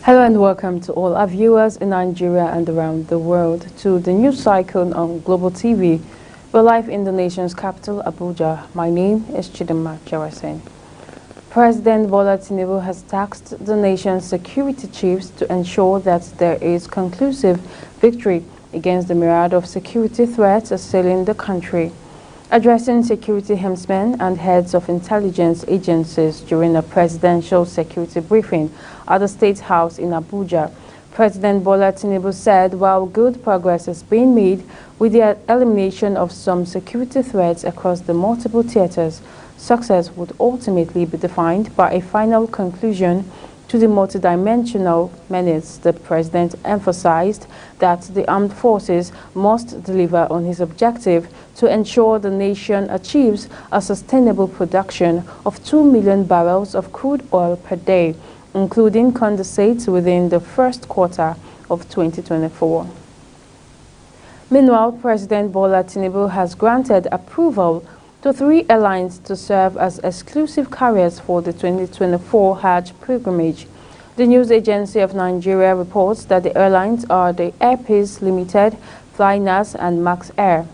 Hello and welcome to all our viewers in Nigeria and around the world to the news cycle on Global TV. We're live in the nation's capital, Abuja. My name is Chidinma Jawaseng. President Bola Tinubu has tasked the nation's security chiefs to ensure that there is conclusive victory against the myriad of security threats assailing the country. Addressing security helmsmen and heads of intelligence agencies during a presidential security briefing at the State House in Abuja, President Bola Tinubu said while good progress is being made with the elimination of some security threats across the multiple theaters, success would ultimately be defined by a final conclusion to the multidimensional menace. The president emphasized that the armed forces must deliver on his objective to ensure the nation achieves a sustainable production of 2 million barrels of crude oil per day, including condensate within the first quarter of 2024. Meanwhile, President Bola Tinubu has granted approval to 3 airlines to serve as exclusive carriers for the 2024 Hajj pilgrimage. The news agency of Nigeria reports that the airlines are the Air Peace Limited, Flynas and Max Air.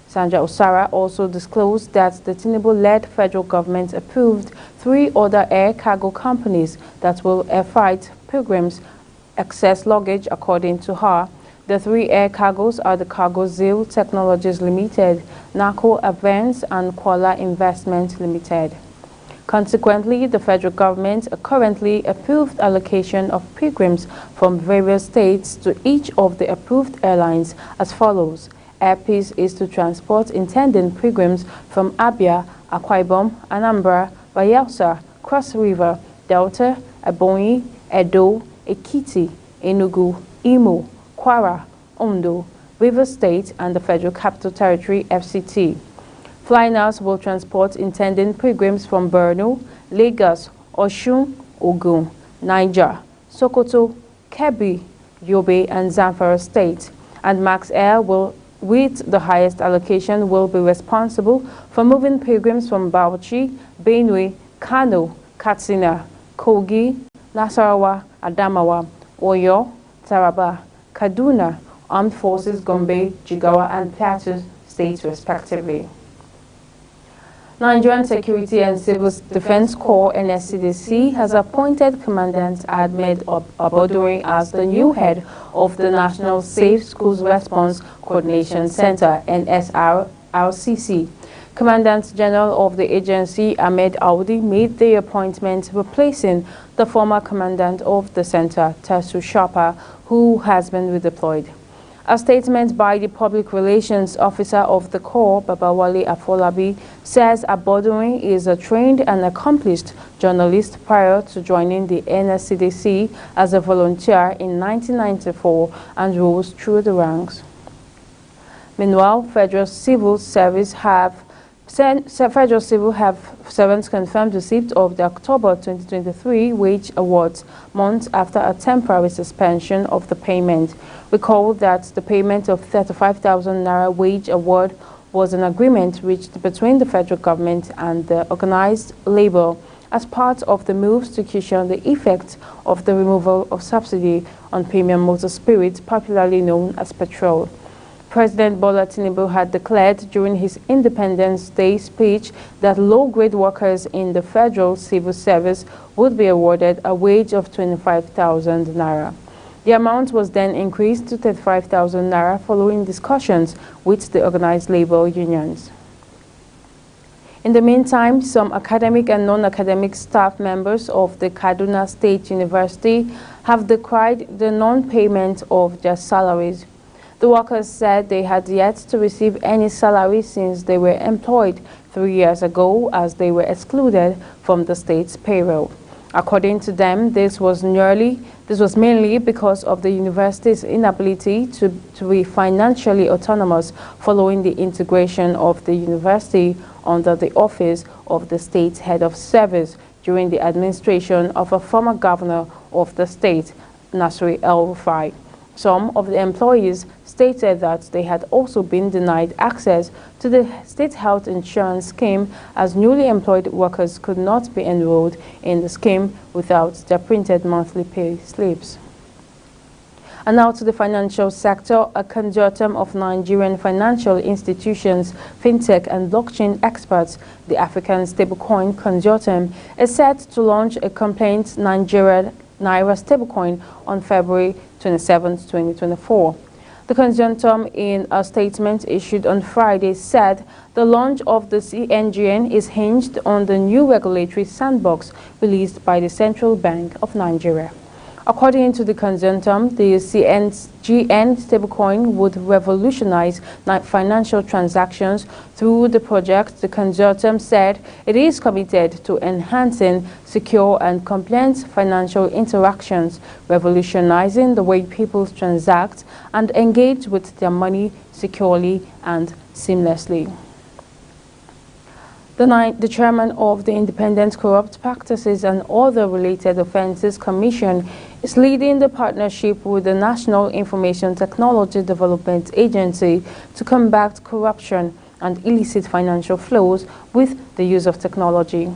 Sanja Osara also disclosed that the Tinubu-led federal government approved 3 other air cargo companies that will air freight pilgrims' excess luggage, according to her. The 3 air cargoes are the Cargozil Technologies Limited, NACO Advance and Kuala Investment Limited. Consequently, the federal government currently approved allocation of pilgrims from various states to each of the approved airlines as follows. Air Peace is to transport intending pilgrims from Abia, Akwa Ibom, Anambra, Bayelsa, Cross River, Delta, Ebonyi, Edo, Ekiti, Enugu, Imo, Kwara, Ondo, Rivers State, and the Federal Capital Territory (FCT). Flynas will transport intending pilgrims from Borno, Lagos, Osun, Ogun, Niger, Sokoto, Kebbi, Yobe, and Zamfara State. And Max Air will, with the highest allocation, will be responsible for moving pilgrims from Bauchi, Benue, Kano, Katsina, Kogi, Nasarawa, Adamawa, Oyo, Taraba, Kaduna, Armed Forces, Gombe, Jigawa, and Plateau states respectively. Nigerian Security and Civil Defense Corps (NSCDC) has appointed Commandant Ahmed Aboduri as the new head of the National Safe Schools Response Coordination Center (NSRCC). Commandant General of the agency, Ahmed Audi, made the appointment, replacing the former commandant of the center, Tasu Sharpa, who has been redeployed. A statement by the Public Relations Officer of the Corps, Babawale Afolabi, says Aboduri is a trained and accomplished journalist prior to joining the NSCDC as a volunteer in 1994 and rose through the ranks. Meanwhile, Federal Civil Servants confirmed receipt of the October 2023 wage awards months after a temporary suspension of the payment. Recall that the payment of 35,000 Naira wage award was an agreement reached between the federal government and the organized labor as part of the moves to cushion the effect of the removal of subsidy on premium motor spirit, popularly known as petrol. President Bola Tinubu had declared during his Independence Day speech that low-grade workers in the federal civil service would be awarded a wage of 25,000 Naira. The amount was then increased to 35,000 Naira following discussions with the organized labor unions. In the meantime, some academic and non-academic staff members of the Kaduna State University have decried the non-payment of their salaries. The workers said they had yet to receive any salary since they were employed 3 years ago, as they were excluded from the state's payroll. According to them, this was mainly because of the university's inability to be financially autonomous following the integration of the university under the office of the state's head of service during the administration of a former governor of the state, Nasir El-Rufai. Some of the employees stated that they had also been denied access to the state health insurance scheme, as newly employed workers could not be enrolled in the scheme without their printed monthly pay slips. And now to the financial sector. A consortium of Nigerian financial institutions, fintech and blockchain experts, the African Stablecoin Consortium, is set to launch a complaint Naira stablecoin on February 27, 2024. The consortium, in a statement issued on Friday, said the launch of the CNGN is hinged on the new regulatory sandbox released by the Central Bank of Nigeria. According to the consortium, the CNGN stablecoin would revolutionize financial transactions. Through the project, the consortium said it is committed to enhancing secure and compliant financial interactions, revolutionizing the way people transact and engage with their money securely and seamlessly. The chairman of the Independent Corrupt Practices and Other Related Offences Commission is leading the partnership with the National Information Technology Development Agency to combat corruption and illicit financial flows with the use of technology.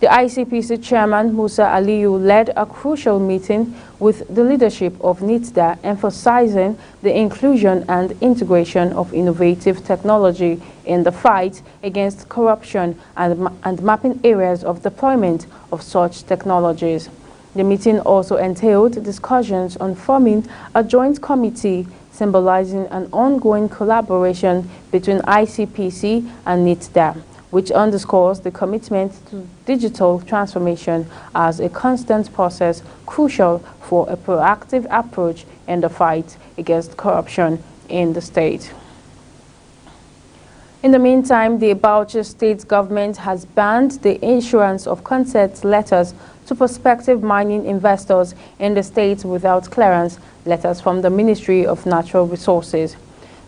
The ICPC chairman, Musa Aliyu, led a crucial meeting with the leadership of NITDA, emphasizing the inclusion and integration of innovative technology in the fight against corruption and mapping areas of deployment of such technologies. The meeting also entailed discussions on forming a joint committee, symbolizing an ongoing collaboration between ICPC and NITDA, which underscores the commitment to digital transformation as a constant process crucial for a proactive approach in the fight against corruption in the state. In the meantime, the Bauchi state government has banned the issuance of consent letters to prospective mining investors in the state without clearance letters from the Ministry of Natural Resources.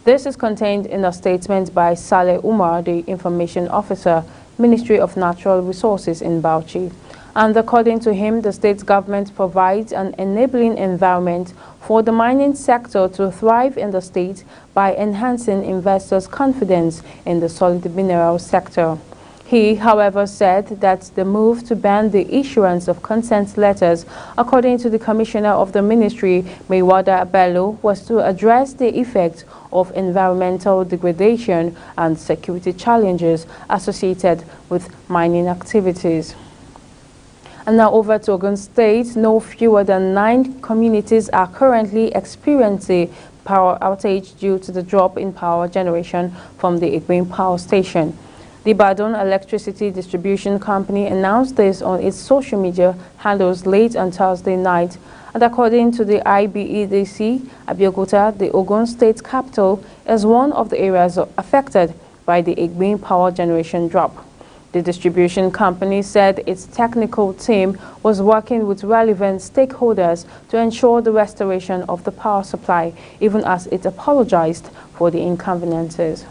This is contained in a statement by Saleh Umar, the Information Officer, Ministry of Natural Resources in Bauchi. And according to him, the state government provides an enabling environment for the mining sector to thrive in the state by enhancing investors' confidence in the solid mineral sector. He, however, said that the move to ban the issuance of consent letters, according to the Commissioner of the Ministry, Maiwada Bello, was to address the effects of environmental degradation and security challenges associated with mining activities. And now over to Ogun State. No fewer than 9 communities are currently experiencing power outage due to the drop in power generation from the Igbin power station. The Ibadan Electricity Distribution Company announced this on its social media handles late on Thursday night. And according to the IBEDC, Abeokuta, the Ogun State capital, is one of the areas affected by the Igbin power generation drop. The distribution company said its technical team was working with relevant stakeholders to ensure the restoration of the power supply, even as it apologized for the inconveniences.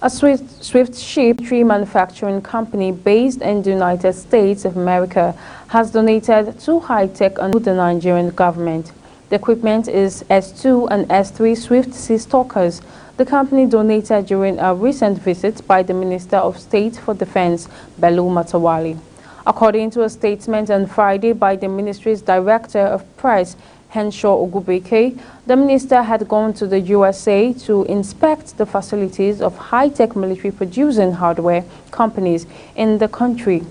A Swift Ship tree manufacturing company based in the United States of America has donated 2 high-tech to the Nigerian government. The equipment is S2 and S3 Swift Sea Stalkers. The company donated during a recent visit by the Minister of State for Defense, Bello Matawali. According to a statement on Friday by the ministry's Director of Press, Henshaw Ogubeke, the minister had gone to the USA to inspect the facilities of high-tech military producing hardware companies in the country.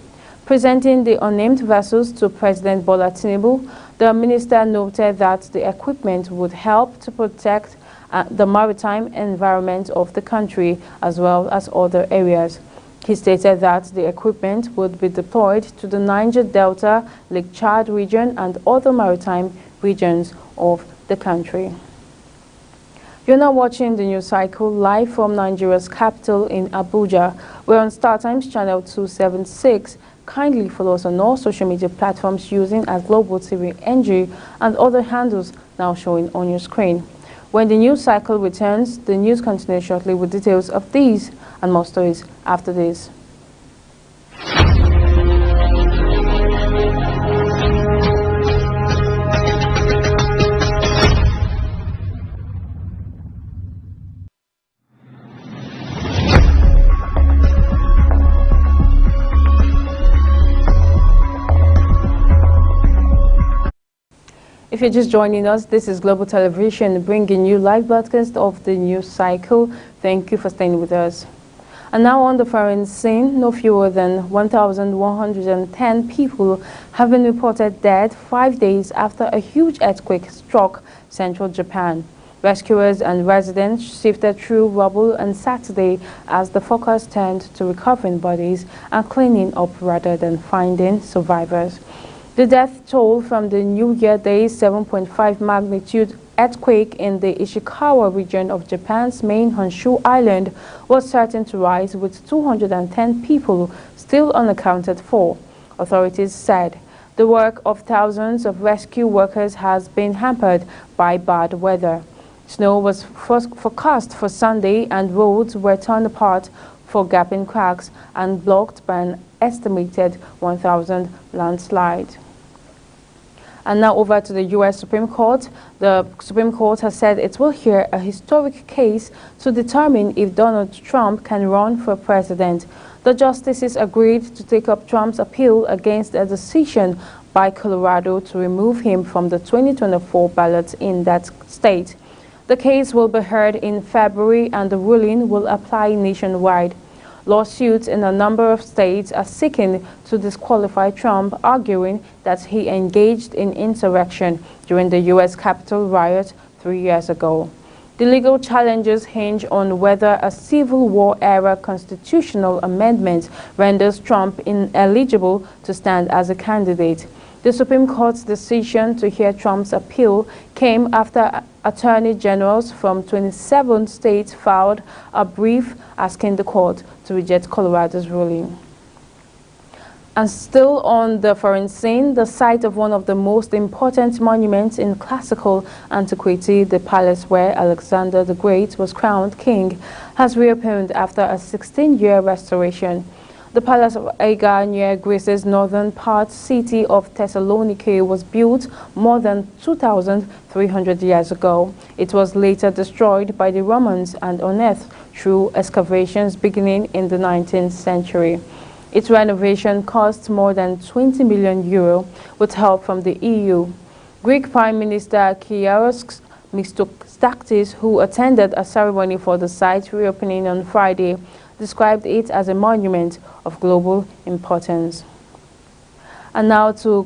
Presenting the unnamed vessels to President Bola Tinubu, the minister noted that the equipment would help to protect the maritime environment of the country as well as other areas. He stated that the equipment would be deployed to the Niger Delta, Lake Chad region and other maritime regions of the country. You're now watching the news cycle live from Nigeria's capital in Abuja. We're on StarTimes channel 276. Kindly follow us on all social media platforms using Global TV NG and other handles now showing on your screen. When the news cycle returns, the news continues shortly with details of these and more stories after this. If you're just joining us, this is Global Television bringing you live broadcast of the news cycle. Thank you for staying with us. And now on the foreign scene, no fewer than 1,110 people have been reported dead 5 days after a huge earthquake struck central Japan. Rescuers and residents sifted through rubble on Saturday as the focus turned to recovering bodies and cleaning up rather than finding survivors. The death toll from the New Year Day 7.5 magnitude earthquake in the Ishikawa region of Japan's main Honshu Island was certain to rise, with 210 people still unaccounted for, authorities said. The work of thousands of rescue workers has been hampered by bad weather. Snow was forecast for Sunday and roads were torn apart for gaping cracks and blocked by an estimated 1,000 landslides. And now over to the U.S. Supreme Court. The Supreme Court has said it will hear a historic case to determine if Donald Trump can run for president. The justices agreed to take up Trump's appeal against a decision by Colorado to remove him from the 2024 ballot in that state. The case will be heard in February and the ruling will apply nationwide. Lawsuits in a number of states are seeking to disqualify Trump, arguing that he engaged in insurrection during the U.S. Capitol riot 3 years ago. The legal challenges hinge on whether a Civil War-era constitutional amendment renders Trump ineligible to stand as a candidate. The Supreme Court's decision to hear Trump's appeal came after attorney generals from 27 states filed a brief asking the court to reject Colorado's ruling. And still on the foreign scene, the site of one of the most important monuments in classical antiquity, the palace where Alexander the Great was crowned king, has reopened after a 16-year restoration. The Palace of Aga near Greece's northern part city of Thessaloniki was built more than 2,300 years ago. It was later destroyed by the Romans and unearthed through excavations beginning in the 19th century. Its renovation cost more than 20 million euro with help from the EU. Greek Prime Minister Kyriakos Mitsotakis, who attended a ceremony for the site's reopening on Friday, described it as a monument of global importance. And now to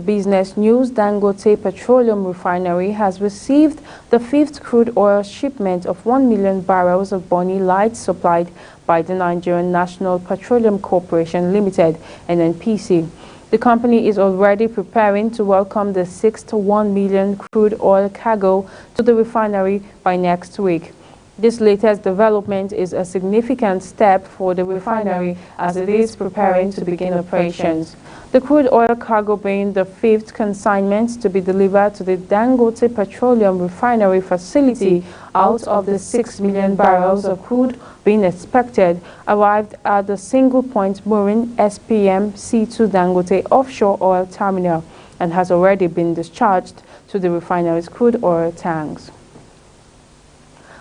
business news. Dangote Petroleum Refinery has received the 5th crude oil shipment of 1 million barrels of Bonny Light supplied by the Nigerian National Petroleum Corporation Limited, NNPC. The company is already preparing to welcome the 6th 1 million crude oil cargo to the refinery by next week. This latest development is a significant step for the refinery as it is preparing to begin operations. The crude oil cargo being the 5th consignment to be delivered to the Dangote Petroleum Refinery facility out of the 6 million barrels of crude being expected, arrived at the single point mooring SPM C2 Dangote offshore oil terminal and has already been discharged to the refinery's crude oil tanks.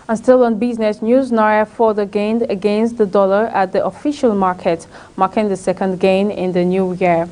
And still on business news, Naira further gained against the dollar at the official market, marking the second gain in the new year.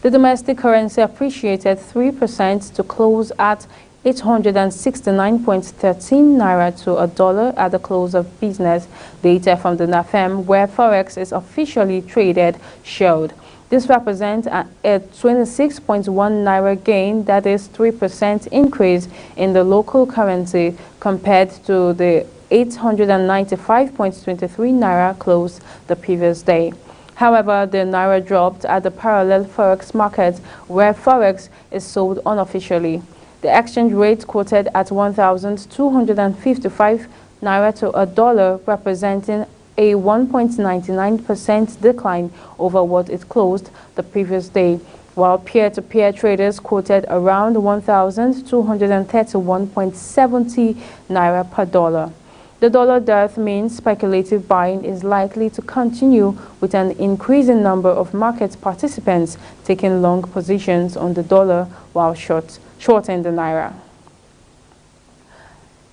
The domestic currency appreciated 3% to close at 869.13 Naira to a dollar at the close of business. Data from the NAFEM, where Forex is officially traded, showed. This represents a 26.1 Naira gain, that is 3% increase in the local currency compared to the 895.23 Naira close the previous day. However, the Naira dropped at the parallel Forex market, where Forex is sold unofficially. The exchange rate quoted at 1,255 Naira to a dollar, representing a 1.99% decline over what it closed the previous day, while peer-to-peer traders quoted around 1,231.70 Naira per dollar. The dollar dearth means speculative buying is likely to continue, with an increasing number of market participants taking long positions on the dollar while shorting the Naira.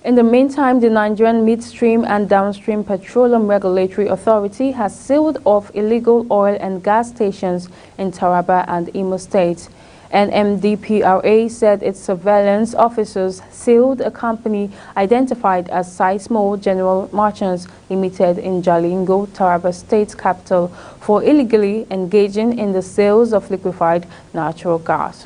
In the meantime, the Nigerian Midstream and Downstream Petroleum Regulatory Authority has sealed off illegal oil and gas stations in Taraba and Imo State. NMDPRA said its surveillance officers sealed a company identified as Seismo General Merchants Limited in Jalingo, Taraba State capital, for illegally engaging in the sales of liquefied natural gas.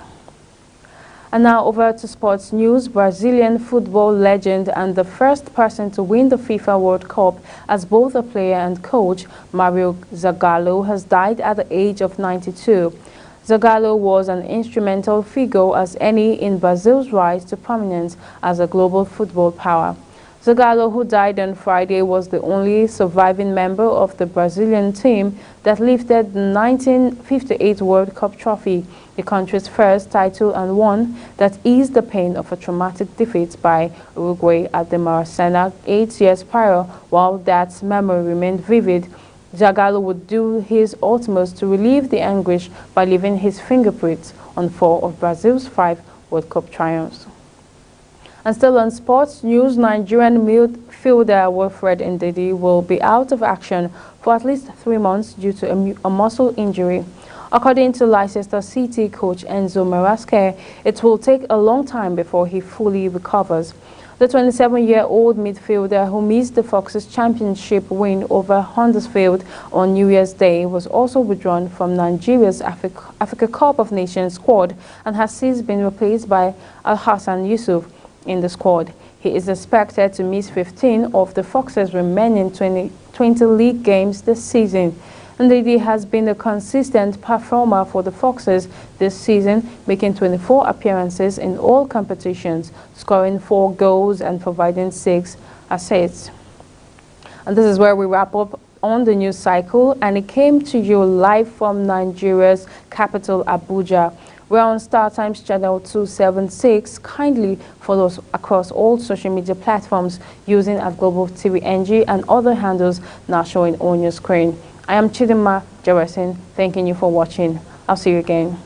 And now over to sports news. Brazilian football legend and the first person to win the FIFA World Cup as both a player and coach, Mario Zagallo, has died at the age of 92. Zagallo was an instrumental figure as any in Brazil's rise to prominence as a global football power. Zagallo, who died on Friday, was the only surviving member of the Brazilian team that lifted the 1958 World Cup trophy, the country's first title and one that eased the pain of a traumatic defeat by Uruguay at the Maracanã 8 years prior. While that memory remained vivid, Zagallo would do his utmost to relieve the anguish by leaving his fingerprints on 4 of Brazil's 5 World Cup triumphs. And still on sports news, Nigerian midfielder Wilfred Ndidi will be out of action for at least 3 months due to a muscle injury. According to Leicester City coach Enzo Maresca, it will take a long time before he fully recovers. The 27-year-old midfielder, who missed the Foxes championship win over Huddersfield on New Year's Day, was also withdrawn from Nigeria's Africa Cup of Nations squad and has since been replaced by Al-Hassan Yusuf in the squad. He is expected to miss 15 of the Foxes' remaining 20 league games this season. Ndidi has been a consistent performer for the Foxes this season, making 24 appearances in all competitions, scoring 4 goals and providing 6 assists. And this is where we wrap up on the news cycle, and it came to you live from Nigeria's capital, Abuja. We're on StarTimes channel 276. Kindly follow us across all social media platforms using @Global TV NG and other handles now showing on your screen. I am Chidinma Jeresin, thanking you for watching. I'll see you again.